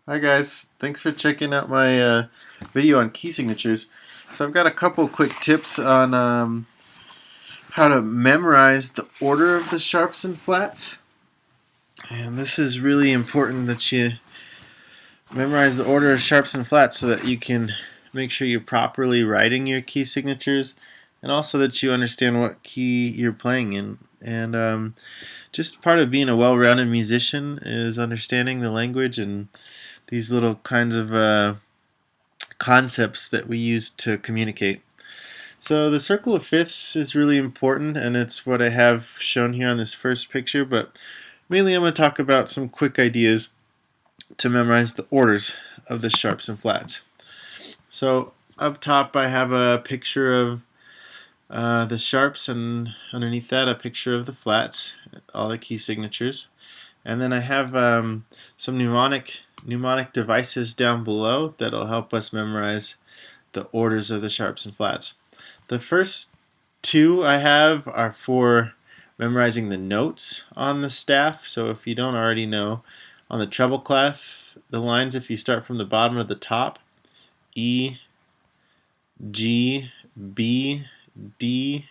Hi guys, thanks for checking out my video on key signatures. So I've got a couple quick tips on how to memorize the order of the sharps and flats. And this is really important that you memorize the order of sharps and flats so that you can make sure you're properly writing your key signatures and also that you understand what key you're playing in. And just part of being a well-rounded musician is understanding the language and these little kinds of concepts that we use to communicate. So the circle of fifths is really important, and it's what I have shown here on this first picture, but mainly I'm going to talk about some quick ideas to memorize the orders of the sharps and flats. So up top I have a picture of the sharps, and underneath that a picture of the flats, all the key signatures. And then I have some mnemonic devices down below that'll help us memorize the orders of the sharps and flats. The first two I have are for memorizing the notes on the staff. So if you don't already know, on the treble clef, the lines, if you start from the bottom of the top, E, G, B, D,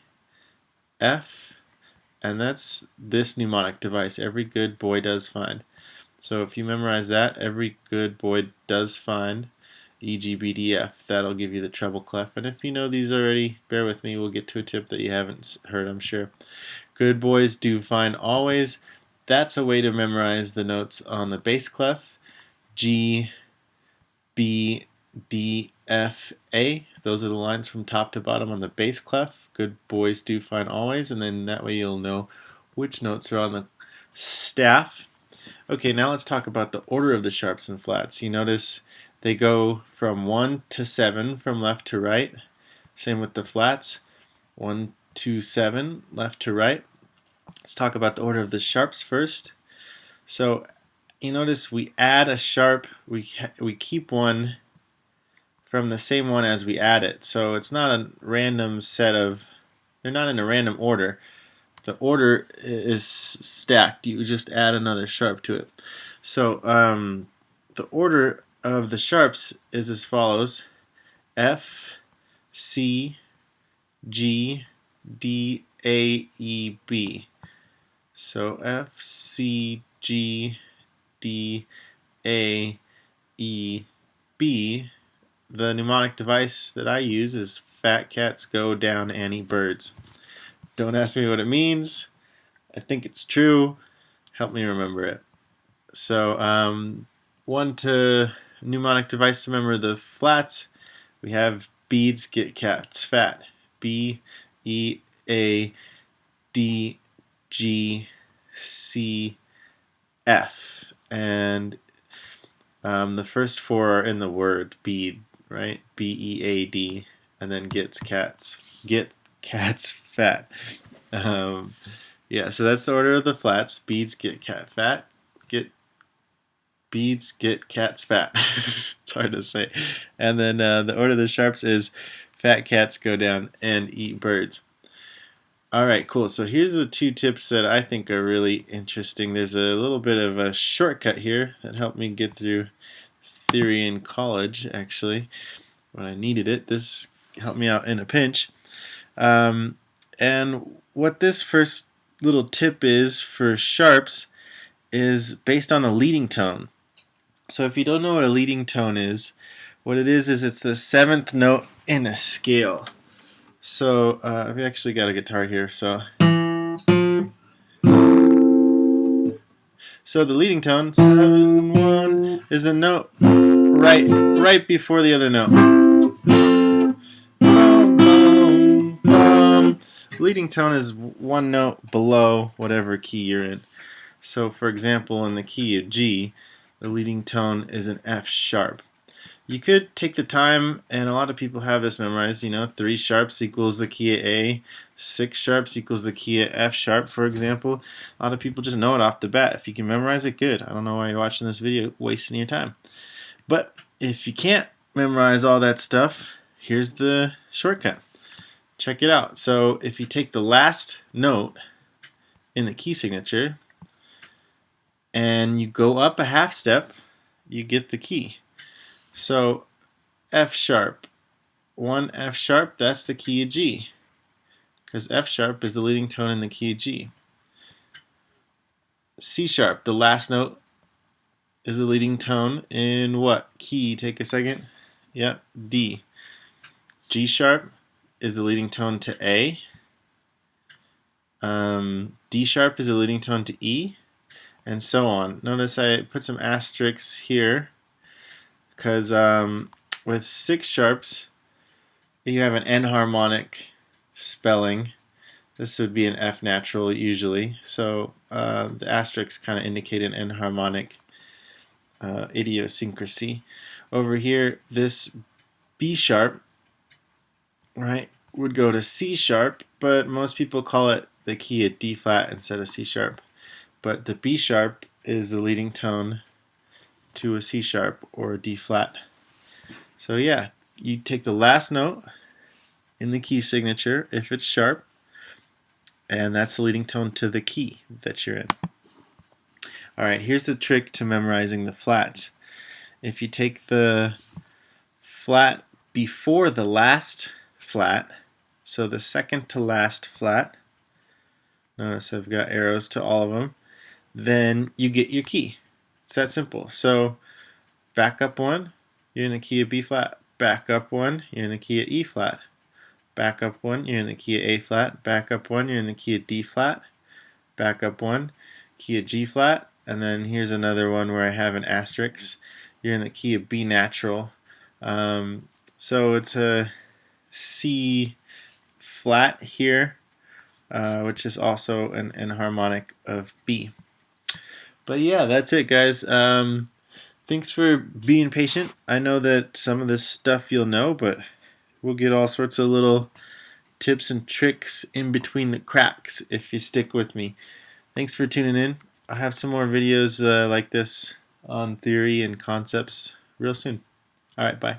F, and that's this mnemonic device, every good boy does find. So if you memorize that, every good boy does find E, G, B, D, F. That'll give you the treble clef. And if you know these already, bear with me, we'll get to a tip that you haven't heard, I'm sure. Good boys do find always. That's a way to memorize the notes on the bass clef. G, B, D, F, A. Those are the lines from top to bottom on the bass clef. Good boys do find always, and then that way you'll know which notes are on the staff. Okay, now let's talk about the order of the sharps and flats. You notice they go from 1 to 7 from left to right. Same with the flats. 1 to 7, left to right. Let's talk about the order of the sharps first. So you notice we add a sharp, we keep one from the same one as we add it. So it's not a random set of, they're not in a random order. The order is stacked. You just add another sharp to it. So the order of the sharps is as follows: F, C, G, D, A, E, B. So F, C, G, D, A, E, B. The mnemonic device that I use is fat cats go down and eat birds. Don't ask me what it means. I think it's true. Help me remember it. So one to mnemonic device to remember the flats. We have beads get cats fat. B, E, A, D, G, C, F. And the first four are in the word bead, right? B-E-A-D, and then get cats fat. Yeah, so that's the order of the flats. Beads get cat fat. Beads get cats fat. It's hard to say. And then the order of the sharps is fat cats go down and eat birds. Alright, cool. So here's the two tips that I think are really interesting. There's a little bit of a shortcut here that helped me get through theory in college, actually, when I needed it. This helped me out in a pinch. And what this first little tip is for sharps is based on the leading tone. So if you don't know what a leading tone is, what it is it's the seventh note in a scale. So I've actually got a guitar here. So the leading tone, 7-1, is the note right before the other note. Bum, bum, bum. Leading tone is one note below whatever key you're in. So for example, in the key of G, the leading tone is an F sharp. You could take the time, and a lot of people have this memorized, 3 sharps equals the key of A, 6 sharps equals the key of F sharp, for example. A lot of people just know it off the bat. If you can memorize it, good. I don't know why you're watching this video, wasting your time. But if you can't memorize all that stuff, here's the shortcut. Check it out. So if you take the last note in the key signature and you go up a half step, you get the key. So F sharp, 1 F sharp, that's the key of G, because F sharp is the leading tone in the key of G. C sharp, the last note, is the leading tone in what key? Take a second. Yep, D. G sharp is the leading tone to A. D sharp is the leading tone to E, and so on. Notice I put some asterisks here because with 6 sharps you have an enharmonic spelling. This would be an F natural usually, so the asterisks kind of indicate an enharmonic idiosyncrasy. Over here, this B sharp, right, would go to C sharp, but most people call it the key of D flat instead of C sharp. But the B sharp is the leading tone to a C sharp or a D flat. So yeah, you take the last note in the key signature if it's sharp, and that's the leading tone to the key that you're in. Alright, here's the trick to memorizing the flats. If you take the flat before the last flat, so the second to last flat, notice I've got arrows to all of them, then you get your key. It's that simple. So back up 1, you're in the key of B flat. Back up 1, you're in the key of E flat. Back up 1, you're in the key of A flat. Back up 1, you're in the key of D flat. Back up 1, key of G flat. And then here's another one where I have an asterisk. You're in the key of B natural. So it's a C flat here, which is also an enharmonic of B. But yeah, that's it, guys. Thanks for being patient. I know that some of this stuff you'll know, but we'll get all sorts of little tips and tricks in between the cracks if you stick with me. Thanks for tuning in. I'll have some more videos like this on theory and concepts real soon. Alright, bye.